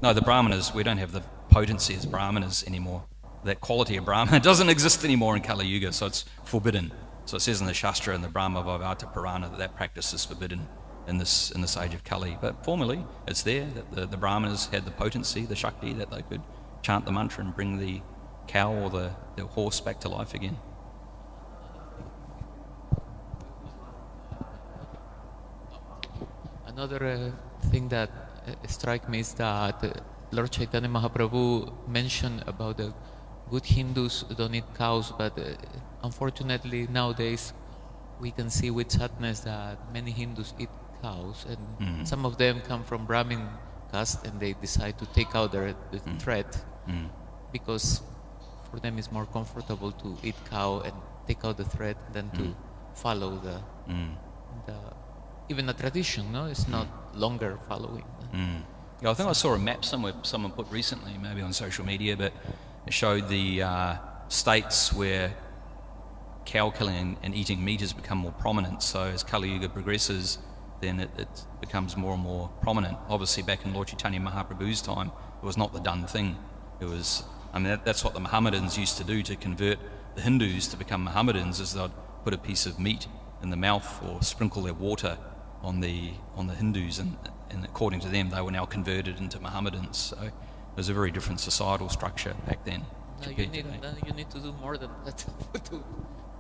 No, the Brahmanas, we don't have the potency as Brahmanas anymore. That quality of Brahmana doesn't exist anymore in Kali Yuga, so it's forbidden. So it says in the Shastra and the Brahma Vaivata Purana that practice is forbidden in this age of Kali. But formally, it's there that the Brahmanas had the potency, the Shakti, that they could chant the mantra and bring the cow or the horse back to life again. Another thing that strikes me is that Lord Chaitanya Mahaprabhu mentioned about the good Hindus don't eat cows, but unfortunately nowadays we can see with sadness that many Hindus eat cows, and some of them come from Brahmin caste, and they decide to take out the thread because for them it's more comfortable to eat cow and take out the thread than to follow the even a tradition. No, it's not longer following. Yeah, I think I saw a map somewhere someone put recently, maybe on social media, but it showed the states where cow killing and eating meat has become more prominent. So as Kali Yuga progresses, then it becomes more and more prominent. Obviously, back in Lord Chaitanya Mahaprabhu's time, it was not the done thing. It was, that's what the Mohammedans used to do to convert the Hindus to become Mohammedans, is they'd put a piece of meat in the mouth or sprinkle their water on the Hindus, and according to them, they were now converted into Mohammedans. So it was a very different societal structure back then. No, you need to do more than that to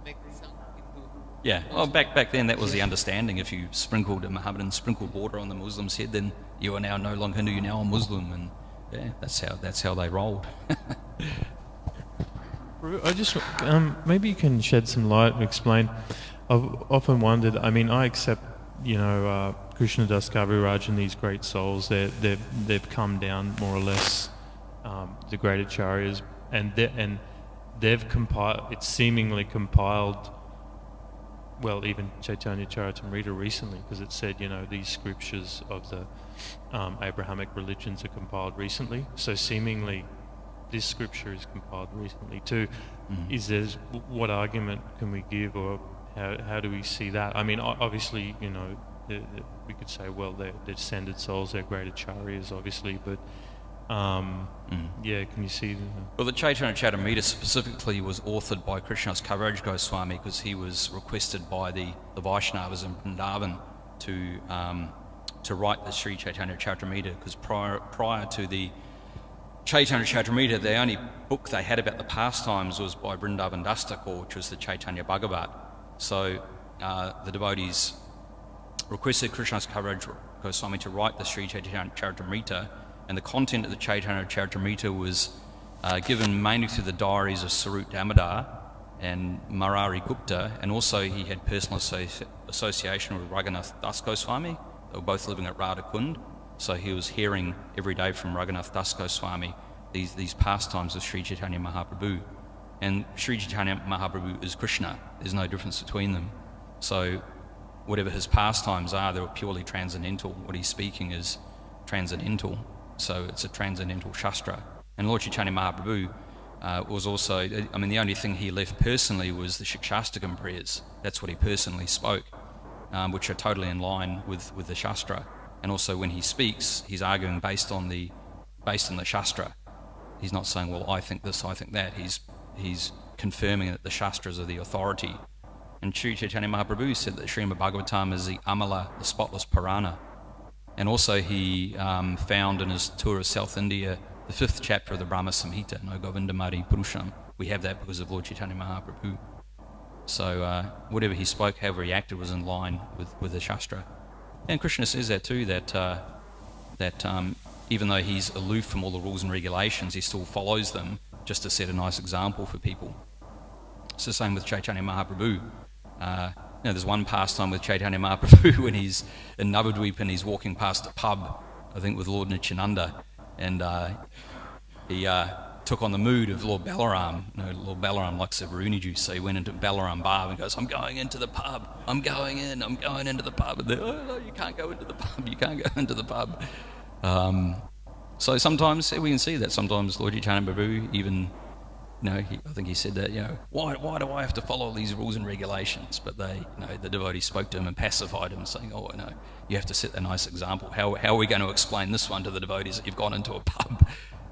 make some Hindu. Yeah, well, back then that was the understanding. If you sprinkled a Mohammedan, sprinkled water on the Muslim's head, then you are now no longer Hindu, you're now a Muslim, and yeah, that's how they rolled. I just maybe you can shed some light and explain. I've often wondered. I mean, I accept, Krishnadas Kaviraj and these great souls. They've come down more or less, the great acharyas, and they've compiled. It's seemingly compiled. Well, even Chaitanya Charitamrita recently, because it said, these scriptures of the Abrahamic religions are compiled recently. So seemingly, this scripture is compiled recently too. Is there, what argument can we give, or how do we see that? I mean, obviously, we could say, well, they're descended souls, they're great acharyas, obviously, but Yeah, can you see? Well, the Chaitanya Charitamrita specifically was authored by Krishnadas Kaviraj Goswami because he was requested by the Vaishnavas in Vrindavan to write the Sri Chaitanya Charitamrita, because prior to the Chaitanya Charitamrita, the only book they had about the pastimes was by Vrindavan Das Thakur, which was the Chaitanya Bhagavat. So the devotees requested Krishnadas Kaviraj Goswami to write the Sri Chaitanya Charitamrita, and the content of the Chaitanya Charitamrita was given mainly through the diaries of Sarut Damodar and Marari Gupta, and also he had personal association with Raghunath Das Goswami. They were both living at Radhakund, so he was hearing every day from Raghunath Das Goswami these pastimes of Sri Chaitanya Mahaprabhu. And Sri Chaitanya Mahaprabhu is Krishna. There's no difference between them. So whatever his pastimes are, they're purely transcendental. What he's speaking is transcendental. So it's a transcendental Shastra. And Lord Chaitanya Mahaprabhu was also, I mean, the only thing he left personally was the Shikshastakam prayers. That's what he personally spoke, which are totally in line with the Shastra. And also when he speaks, he's arguing based on the Shastra. He's not saying, well, I think this, I think that. He's confirming that the Shastras are the authority. And Sri Chaitanya Mahaprabhu said that Srimad Bhagavatam is the Amala, the spotless Purana. And also he found in his tour of South India the 5th chapter of the Brahma Samhita, No Govindamari Purusham. We have that because of Lord Chaitanya Mahaprabhu. So whatever he spoke, however he acted, was in line with the Shastra. And Krishna says that too, that even though he's aloof from all the rules and regulations, he still follows them just to set a nice example for people. It's the same with Chaitanya Mahaprabhu. There's one pastime with Chaitanya Mahaprabhu when he's in Navadvip and he's walking past a pub, I think with Lord Nityananda, and he took on the mood of Lord Balaram. Lord Balaram likes a Varuni juice, so he went into Balaram Bar and goes, I'm going into the pub, I'm going into the pub. And they're, oh no, you can't go into the pub, you can't go into the pub. So sometimes we can see that sometimes Lord Chaitanya Mahaprabhu even, I think he said that, why do I have to follow these rules and regulations? But the devotees spoke to him and pacified him, saying, oh no, you have to set a nice example. How are we going to explain this one to the devotees that you've gone into a pub?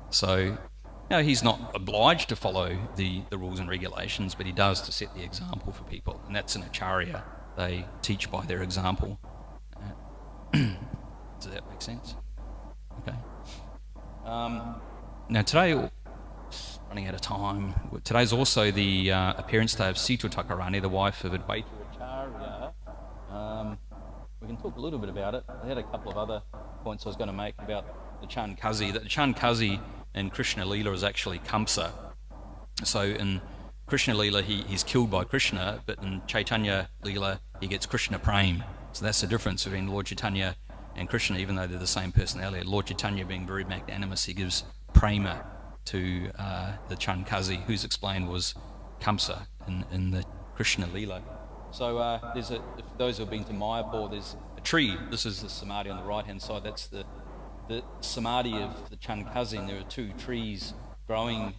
So, he's not obliged to follow the rules and regulations, but he does to set the example for people. And that's an acharya. They teach by their example. Does that make sense? Okay. Now today, running out of time, today's also the appearance day of Sita Thakurani, the wife of Advaita Acharya. We can talk a little bit about it. I had a couple of other points I was going to make about the Chandkazi. That the Chandkazi in Krishna Leela is actually Kamsa. So in Krishna Leela he's killed by Krishna, but in Chaitanya Leela he gets Krishna Prem. So that's the difference between Lord Chaitanya and Krishna, even though they're the same personality. Lord Chaitanya, being very magnanimous, he gives prema to the Chandkazi, who's explained was Kamsa in the Krishna Leela. So for those who have been to Mayapur, there's a tree. This is the samadhi on the right-hand side. That's the samadhi of the Chandkazi, and there are 2 trees growing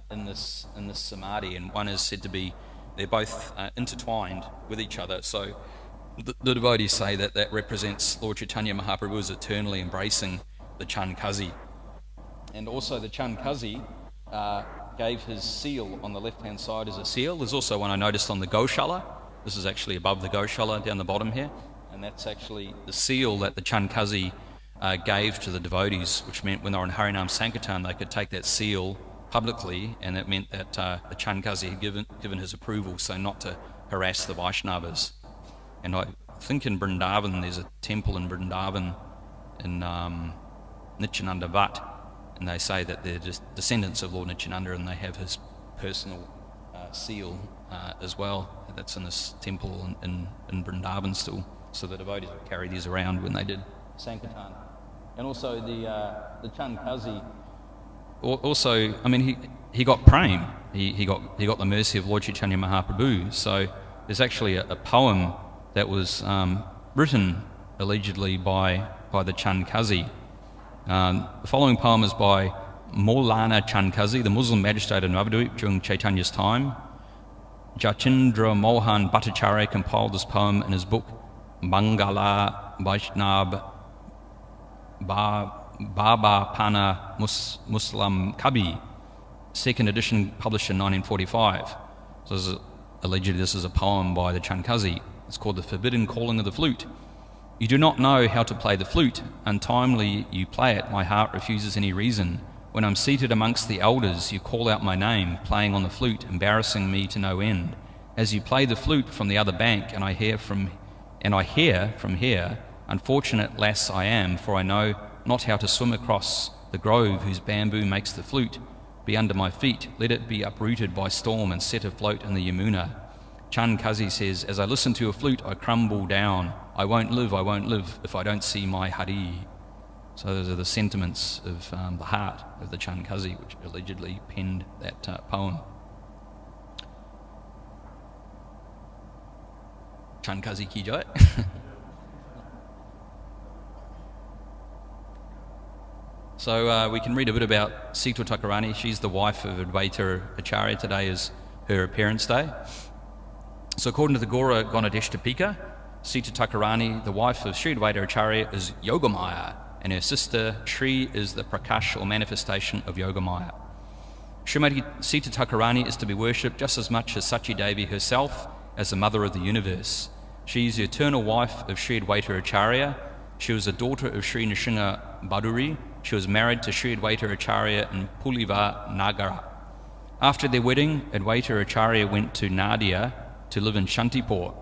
in this samadhi, and one is said to be, they're both intertwined with each other. So the devotees say that represents Lord Chaitanya Mahaprabhu as eternally embracing the Chandkazi. And also the Chandkazi gave his seal on the left-hand side as a seal. There's also one I noticed on the Goshala. This is actually above the Goshala down the bottom here. And that's actually the seal that the Chandkazi gave to the devotees, which meant when they were in Harinam Sankirtan, they could take that seal publicly, and it meant that the Chandkazi had given his approval, so not to harass the Vaishnavas. And I think in Vrindavan, there's a temple in Vrindavan in Nityananda Vat, and they say that they're just descendants of Lord Nityananda, and they have his personal seal as well. That's in this temple in Vrindavan still. So the devotees would carry these around when they did Sankirtan. And also the Chandkazi, also, I mean, he got prem. He got the mercy of Lord Chaitanya Mahaprabhu. So there's actually a poem that was written allegedly by the Chandkazi. The following poem is by Maulana Chandkazi, the Muslim magistrate of Navadvip during Chaitanya's time. Jatindra Mohan Bhattacharya compiled this poem in his book Mangala Vaishnava Baba Pana Muslim Kabi, second edition published in 1945. So allegedly this is a poem by the Chankazi. It's called The Forbidden Calling of the Flute. You do not know how to play the flute. Untimely you play it, my heart refuses any reason. When I'm seated amongst the elders, you call out my name, playing on the flute, embarrassing me to no end. As you play the flute from the other bank, and I hear from here, unfortunate lass I am, for I know not how to swim across the grove whose bamboo makes the flute. Be under my feet, let it be uprooted by storm and set afloat in the Yamuna. Chankazi says, as I listen to your flute, I crumble down. I won't live, if I don't see my Hari. So those are the sentiments of the heart of the Chankazi, which allegedly penned that poem. Chankazi ki jai. So we can read a bit about Sita Thakurani. She's the wife of Advaita Acharya. Today is her appearance day. So according to the Gora Ganadeshtapika, Sita Thakurani, the wife of Sri Advaita Acharya, is Yogamaya, and her sister Sri is the Prakash or manifestation of Yogamaya. Srimati Sita Thakurani is to be worshipped just as much as Sachi Devi herself as the mother of the universe. She is the eternal wife of Sri Advaita Acharya. She was a daughter of Sri Nrsimha Baduri. She was married to Sri Advaita Acharya in Puliva Nagara. After their wedding, Advaita Acharya went to Nadia to live in Shantipur.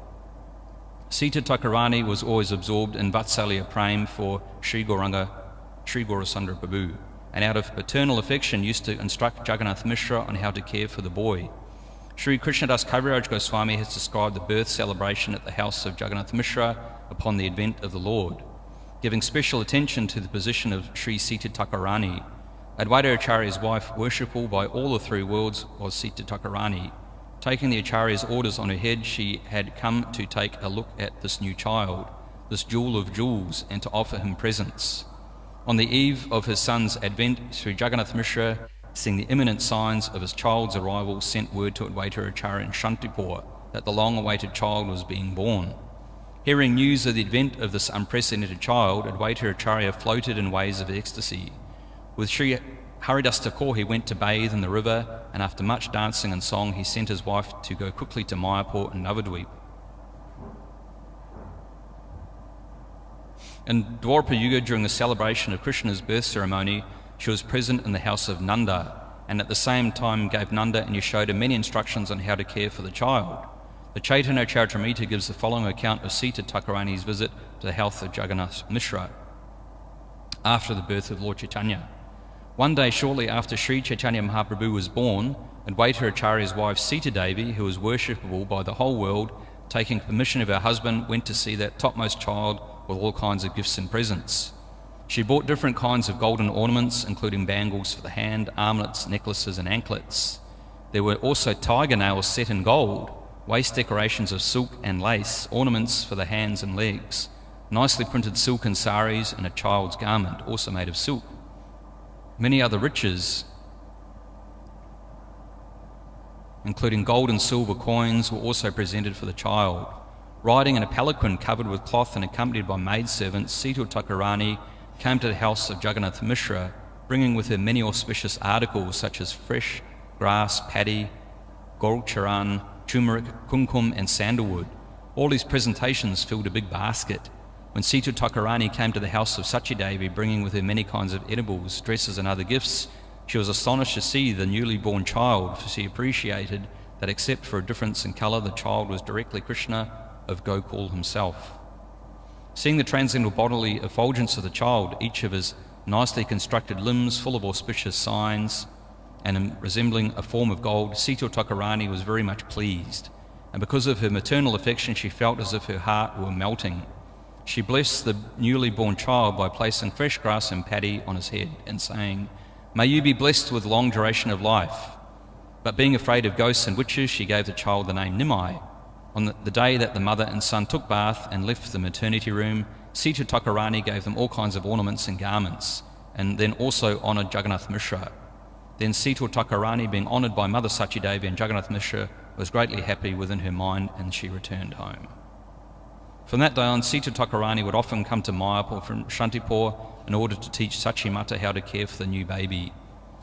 Sita Thakurani was always absorbed in Vatsalya Prem for Sri Gaurasundara Prabhu, and out of paternal affection used to instruct Jagannath Mishra on how to care for the boy. Sri Krishnadas Kaviraj Goswami has described the birth celebration at the house of Jagannath Mishra upon the advent of the Lord, giving special attention to the position of Sri Sita Thakurani. Advaita Acharya's wife, worshipful by all the three worlds, was Sita Thakurani. Taking the Acharya's orders on her head, she had come to take a look at this new child, this jewel of jewels, and to offer him presents. On the eve of his son's advent, Sri Jagannath Mishra, seeing the imminent signs of his child's arrival, sent word to Advaita Acharya in Shantipur that the long-awaited child was being born. Hearing news of the advent of this unprecedented child, Advaita Acharya floated in waves of ecstasy. With Sri Haridas Thakur, he went to bathe in the river, and after much dancing and song, he sent his wife to go quickly to Mayapur and Navadvip. In Dwapara Yuga, during the celebration of Krishna's birth ceremony, she was present in the house of Nanda, and at the same time gave Nanda and Yashoda many instructions on how to care for the child. The Chaitanya Charitamrita gives the following account of Sita Thakurani's visit to the house of Jagannath Mishra after the birth of Lord Chaitanya. One day shortly after Sri Chaitanya Mahaprabhu was born, Advaita Acharya's wife Sita Devi, who was worshipable by the whole world, taking permission of her husband, went to see that topmost child with all kinds of gifts and presents. She bought different kinds of golden ornaments, including bangles for the hand, armlets, necklaces and anklets. There were also tiger nails set in gold, waist decorations of silk and lace, ornaments for the hands and legs, nicely printed silken saris and a child's garment, also made of silk. Many other riches, including gold and silver coins, were also presented for the child. Riding in a palanquin covered with cloth and accompanied by maidservants, Sita Thakurani came to the house of Jagannath Mishra, bringing with her many auspicious articles such as fresh grass, paddy, gorcharan, turmeric, kumkum and sandalwood. All these presentations filled a big basket. When Sita Thakurani came to the house of Sachi Devi, bringing with her many kinds of edibles, dresses and other gifts, she was astonished to see the newly born child, for she appreciated that except for a difference in colour, the child was directly Krishna of Gokul himself. Seeing the transcendental bodily effulgence of the child, each of his nicely constructed limbs full of auspicious signs and resembling a form of gold, Sita Thakurani was very much pleased, and because of her maternal affection she felt as if her heart were melting. She blessed the newly born child by placing fresh grass and paddy on his head and saying, "May you be blessed with long duration of life." But being afraid of ghosts and witches, she gave the child the name Nimai. On the day that the mother and son took bath and left the maternity room, Sita Thakurani gave them all kinds of ornaments and garments, and then also honoured Jagannath Mishra. Then Sita Thakurani, being honoured by Mother Sachi Devi and Jagannath Mishra, was greatly happy within her mind, and she returned home. From that day on, Sita Thakurani would often come to Mayapur from Shantipur, in order to teach Sachimata how to care for the new baby.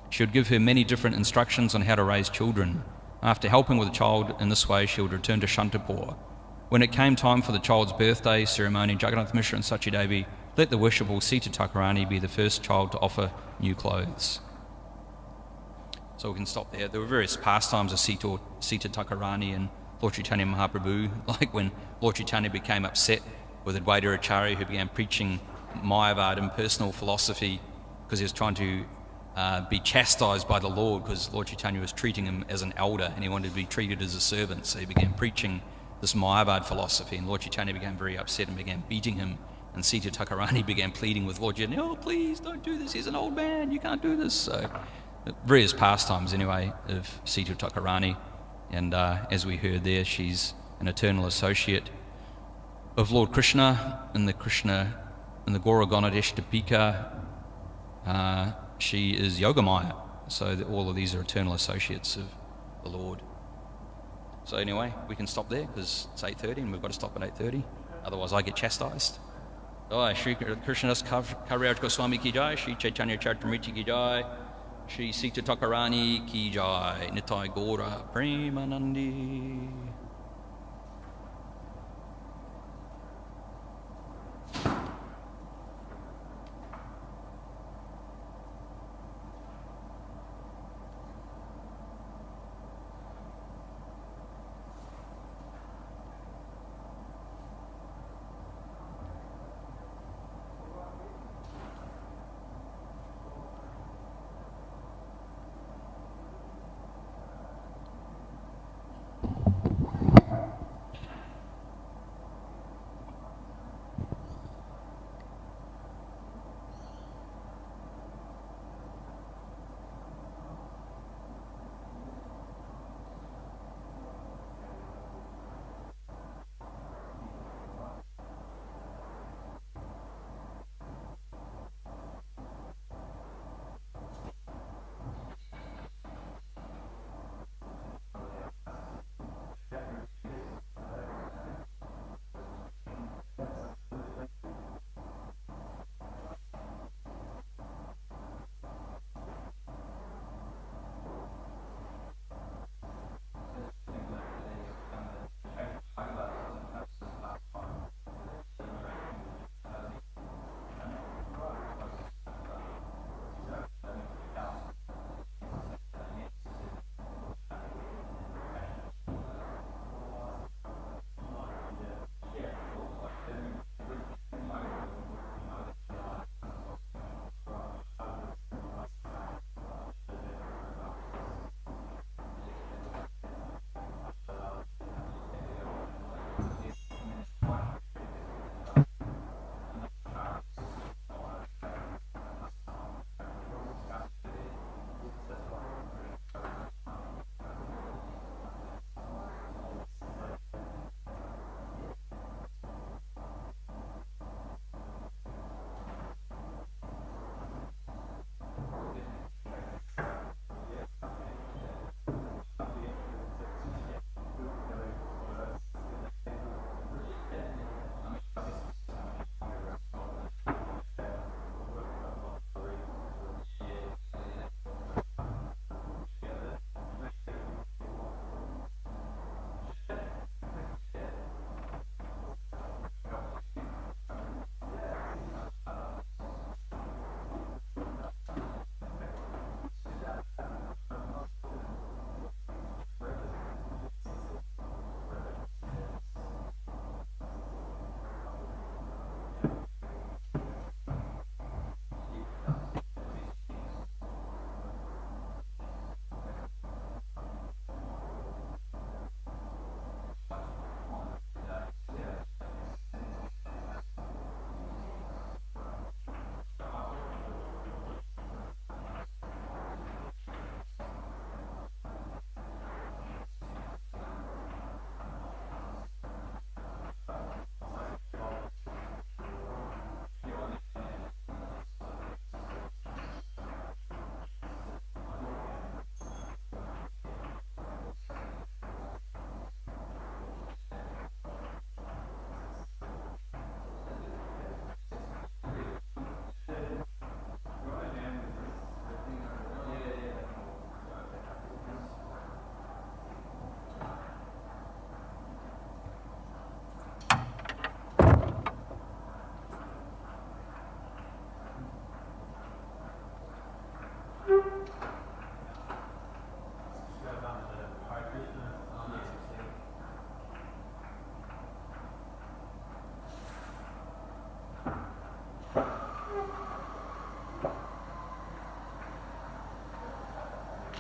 She would give her many different instructions on how to raise children. After helping with the child in this way, she would return to Shantipur. When it came time for the child's birthday ceremony, Jagannath Mishra and Sachidevi let the worshipful Sita Thakurani be the first child to offer new clothes. So we can stop there. There were various pastimes of Sita Thakurani and Lord Chaitanya Mahaprabhu, like when Lord Chaitanya became upset with Advaita Acharya, who began preaching Mayavad, impersonal philosophy, because he was trying to be chastised by the Lord, because Lord Chaitanya was treating him as an elder and he wanted to be treated as a servant. So he began preaching this Mayavad philosophy, and Lord Chaitanya became very upset and began beating him. And Sita Thakurani began pleading with Lord Chaitanya, "Oh, please don't do this. He's an old man. You can't do this." So various pastimes, anyway, of Sita Thakurani. And as we heard there, she's an eternal associate of Lord Krishna in the Gaura Ganadeshtapika. She is Yogamaya. So all of these are eternal associates of the Lord. So anyway, we can stop there because it's 8:30 and we've got to stop at 8:30. Otherwise I get chastised. Jai Shri Krishnadas Kaviraj Goswami ki jai, Shri Chaitanya Charitamrita ki jai, Shri Sita Thakurani ki jai, Nitai Gaura Premanandi.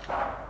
Thank you.